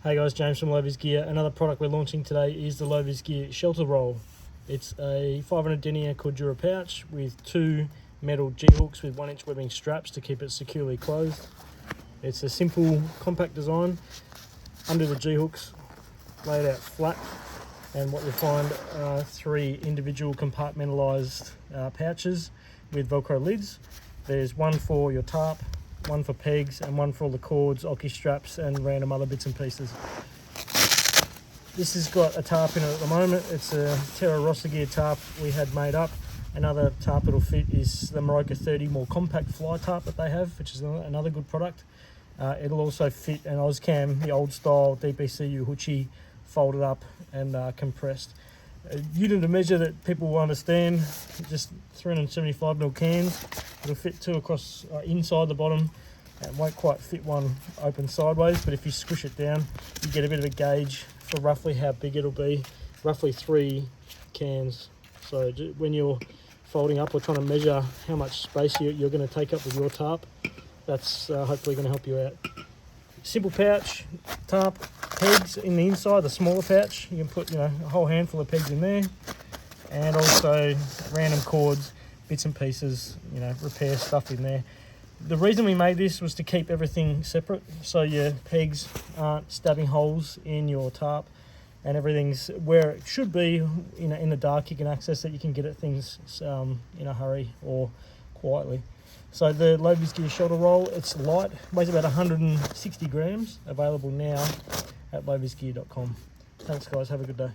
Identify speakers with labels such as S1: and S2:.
S1: Hey guys, James from LVG Gear. Another product we're launching today is the LVG Shelter Roll. It's a 500 denier Cordura pouch with two metal G-hooks with 1-inch webbing straps to keep it securely closed. It's a simple, compact design. Under the G-hooks, laid out flat, and what you'll find are three individual compartmentalised pouches with Velcro lids. There's one for your tarp, one for pegs, and one for all the cords, Oki straps, and random other bits and pieces. This has got a tarp in it at the moment. It's a Terra Rossa Gear tarp we had made up. Another tarp it'll fit is the Maroka 30 more compact fly tarp that they have, which is another good product. It'll also fit an Ozcam, the old style DPCU hoochie, folded up and compressed. Unit of measure that people will understand, just 375ml cans. It'll fit two across inside the bottom, and won't quite fit one open sideways, but if you squish it down, you get a bit of a gauge for roughly how big it'll be, roughly 3 cans. So when you're folding up or trying to measure how much space you're going to take up with your tarp, that's hopefully going to help you out. Simple pouch, tarp, pegs in the inside, the smaller pouch. You can put a whole handful of pegs in there, and also random cords, bits and pieces, repair stuff in there. The reason we made this was to keep everything separate, so your pegs aren't stabbing holes in your tarp, and everything's where it should be. In the dark, you can access it. You can get at things in a hurry or quietly. So the LVG Gear Shelter Roll, it's light, weighs about 160 grams, available now at lvggear.com. Thanks guys, have a good day.